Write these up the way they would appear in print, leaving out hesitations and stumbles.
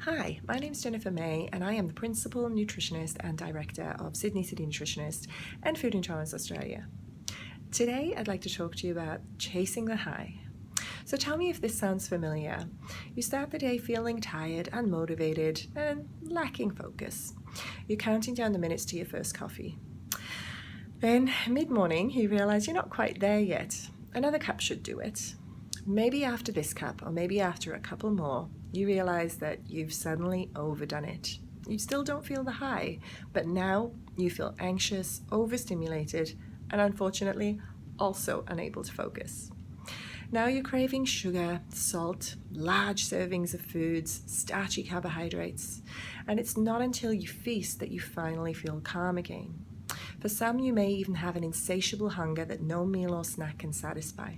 Hi, my name is Jennifer May and I am the Principal Nutritionist and Director of Sydney City Nutritionist and Food Intolerance Australia. Today I'd like to talk to you about chasing the high. So tell me if this sounds familiar. You start the day feeling tired, unmotivated and lacking focus. You're counting down the minutes to your first coffee. Then mid-morning you realise you're not quite there yet. Another cup should do it. Maybe after this cup, or maybe after a couple more, you realize that you've suddenly overdone it. You still don't feel the high, but now you feel anxious, overstimulated, and unfortunately also unable to focus. Now you're craving sugar, salt, large servings of foods, starchy carbohydrates, and it's not until you feast that you finally feel calm again. For some, you may even have an insatiable hunger that no meal or snack can satisfy.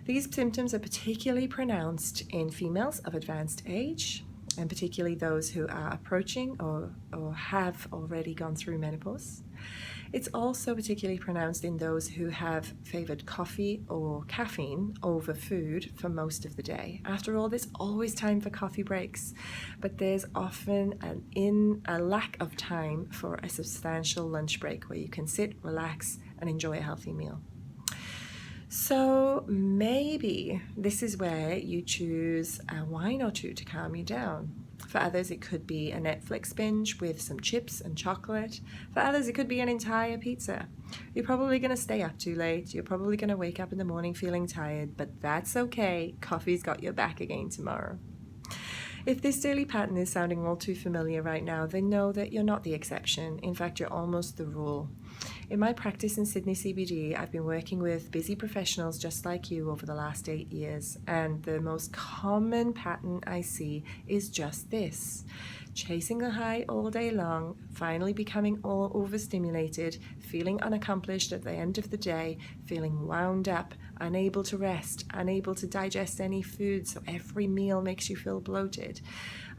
These symptoms are particularly pronounced in females of advanced age, and particularly those who are approaching or have already gone through menopause. It's also particularly pronounced in those who have favored coffee or caffeine over food for most of the day. After all, there's always time for coffee breaks, but there's often a lack of time for a substantial lunch break where you can sit, relax, and enjoy a healthy meal. So maybe this is where you choose a wine or two to calm you down. For others, it could be a Netflix binge with some chips and chocolate. For others, it could be an entire pizza. You're probably going to stay up too late. You're probably going to wake up in the morning feeling tired, but that's okay. Coffee's got your back again tomorrow. If this daily pattern is sounding all too familiar right now, then know that you're not the exception. In fact, you're almost the rule. In my practice in Sydney CBD, I've been working with busy professionals just like you over the last 8 years, and the most common pattern I see is just this: chasing the high all day long, finally becoming all overstimulated, feeling unaccomplished at the end of the day, feeling wound up, unable to rest, unable to digest any food, so every meal makes you feel bloated,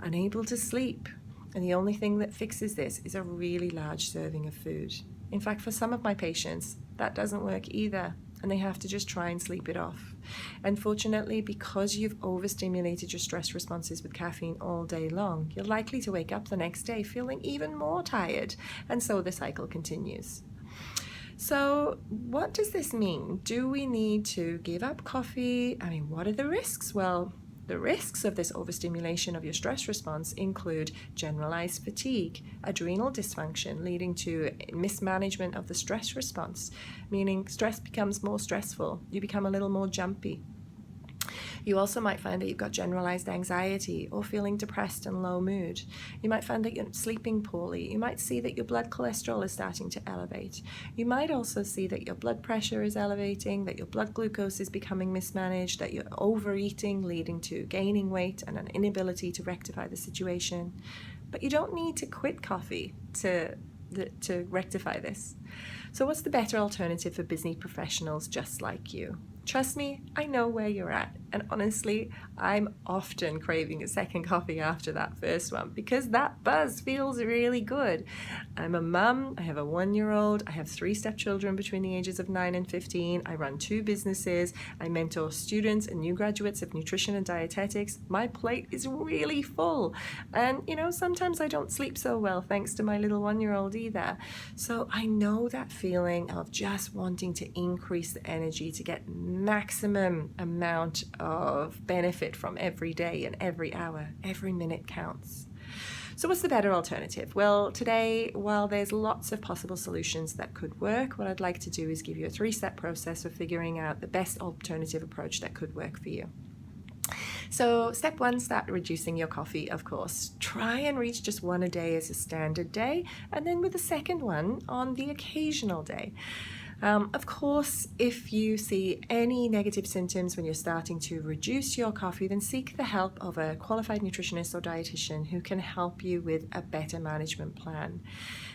unable to sleep. And the only thing that fixes this is a really large serving of food. In fact, for some of my patients, that doesn't work either, and they have to just try and sleep it off. Unfortunately, because you've overstimulated your stress responses with caffeine all day long, you're likely to wake up the next day feeling even more tired, and so the cycle continues. So what does this mean? Do we need to give up coffee? What are the risks? Well, the risks of this overstimulation of your stress response include generalized fatigue, adrenal dysfunction leading to mismanagement of the stress response, meaning stress becomes more stressful, you become a little more jumpy. You also might find that you've got generalized anxiety or feeling depressed and low mood. You might find that you're sleeping poorly. You might see that your blood cholesterol is starting to elevate. You might also see that your blood pressure is elevating, that your blood glucose is becoming mismanaged, that you're overeating, leading to gaining weight and an inability to rectify the situation. But you don't need to quit coffee to rectify this. So what's the better alternative for busy professionals just like you? Trust me, I know where you're at, and honestly, I'm often craving a second coffee after that first one because that buzz feels really good. I'm a mum, I have a 1-year-old, I have 3 stepchildren between the ages of 9 and 15, I run 2 businesses, I mentor students and new graduates of nutrition and dietetics. My plate is really full, and sometimes I don't sleep so well thanks to my little 1-year-old either. So I know that feeling of just wanting to increase the energy to get maximum amount of benefit from every day and every hour. Every minute counts. So what's the better alternative? Well, today, while there's lots of possible solutions that could work, what I'd like to do is give you a 3-step process for figuring out the best alternative approach that could work for you. So step 1, start reducing your coffee, of course. Try and reach just 1 a day as a standard day, and then with the second one on the occasional day. Of course, if you see any negative symptoms when you're starting to reduce your coffee, then seek the help of a qualified nutritionist or dietitian who can help you with a better management plan.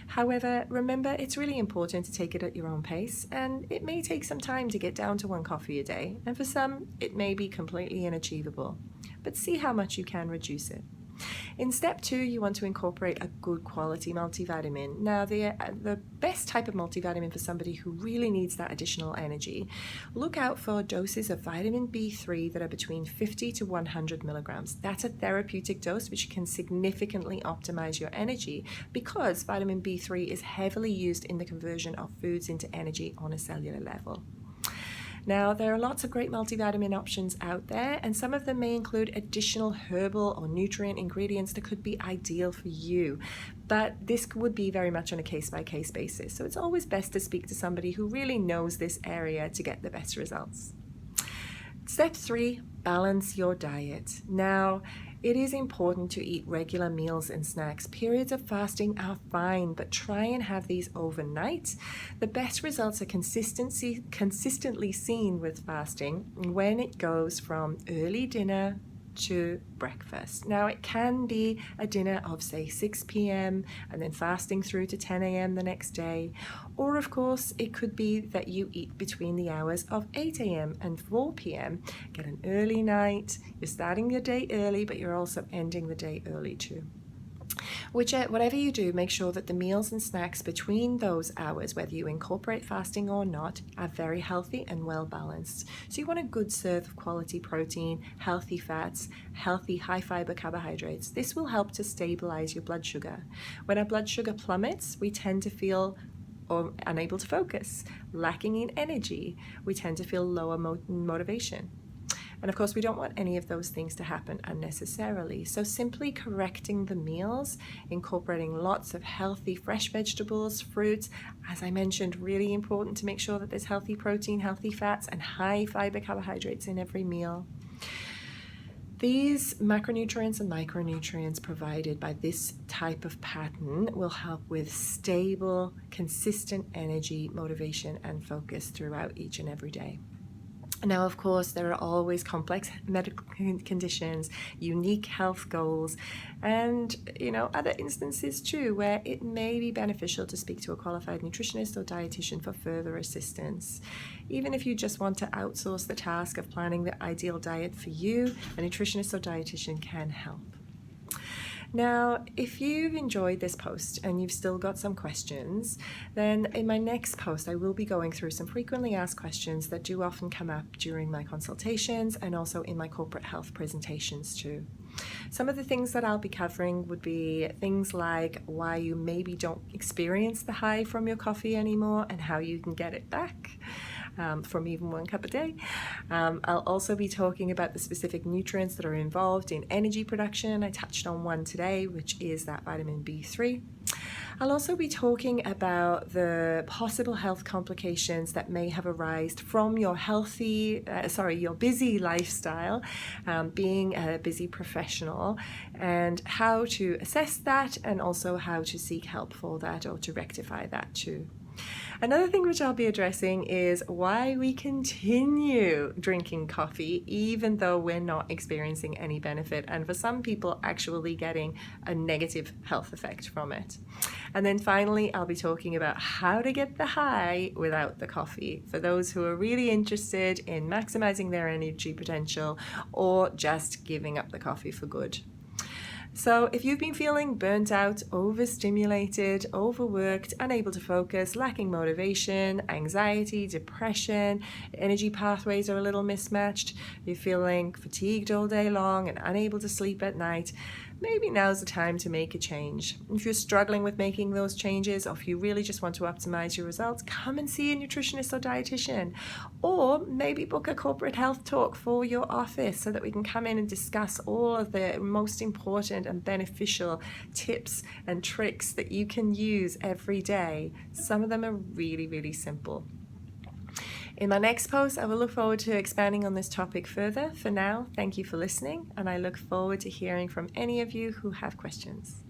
However, remember, it's really important to take it at your own pace, and it may take some time to get down to 1 coffee a day, and for some, it may be completely unachievable. But see how much you can reduce it. In step 2, you want to incorporate a good quality multivitamin. Now, the best type of multivitamin for somebody who really needs that additional energy, look out for doses of vitamin B3 that are between 50 to 100 milligrams. That's a therapeutic dose which can significantly optimize your energy because vitamin B3 is heavily used in the conversion of foods into energy on a cellular level. Now, there are lots of great multivitamin options out there, and some of them may include additional herbal or nutrient ingredients that could be ideal for you. But this would be very much on a case-by-case basis. So it's always best to speak to somebody who really knows this area to get the best results. Step 3, balance your diet. Now, it is important to eat regular meals and snacks. Periods of fasting are fine, but try and have these overnight. The best results are consistently seen with fasting when it goes from early dinner to breakfast. Now, it can be a dinner of, say, 6 p.m. and then fasting through to 10 a.m. the next day. Or, of course, it could be that you eat between the hours of 8 a.m. and 4 p.m. Get an early night. You're starting your day early, but you're also ending the day early too. Whatever you do, make sure that the meals and snacks between those hours, whether you incorporate fasting or not, are very healthy and well balanced. So you want a good serve of quality protein, healthy fats, healthy high fiber carbohydrates. This will help to stabilize your blood sugar. When our blood sugar plummets, we tend to feel unable to focus, lacking in energy. We tend to feel lower motivation. And of course, we don't want any of those things to happen unnecessarily. So simply correcting the meals, incorporating lots of healthy fresh vegetables, fruits, as I mentioned, really important to make sure that there's healthy protein, healthy fats, and high fiber carbohydrates in every meal. These macronutrients and micronutrients provided by this type of pattern will help with stable, consistent energy, motivation, and focus throughout each and every day. Now, of course, there are always complex medical conditions, unique health goals, and, other instances too where it may be beneficial to speak to a qualified nutritionist or dietitian for further assistance. Even if you just want to outsource the task of planning the ideal diet for you, a nutritionist or dietitian can help. Now, if you've enjoyed this post and you've still got some questions, then in my next post I will be going through some frequently asked questions that do often come up during my consultations and also in my corporate health presentations too. Some of the things that I'll be covering would be things like why you maybe don't experience the high from your coffee anymore and how you can get it back. From even 1 cup a day. I'll also be talking about the specific nutrients that are involved in energy production. I touched on one today, which is that vitamin B3. I'll also be talking about the possible health complications that may have arisen from your your busy lifestyle, being a busy professional, and how to assess that and also how to seek help for that or to rectify that too. Another thing which I'll be addressing is why we continue drinking coffee even though we're not experiencing any benefit, and for some people actually getting a negative health effect from it. And then finally, I'll be talking about how to get the high without the coffee for those who are really interested in maximizing their energy potential or just giving up the coffee for good. So if you've been feeling burnt out, overstimulated, overworked, unable to focus, lacking motivation, anxiety, depression, energy pathways are a little mismatched, you're feeling fatigued all day long and unable to sleep at night, maybe now's the time to make a change. If you're struggling with making those changes, or if you really just want to optimize your results, come and see a nutritionist or dietitian, or maybe book a corporate health talk for your office so that we can come in and discuss all of the most important and beneficial tips and tricks that you can use every day. Some of them are really, really simple. In my next post, I will look forward to expanding on this topic further. For now, thank you for listening, and I look forward to hearing from any of you who have questions.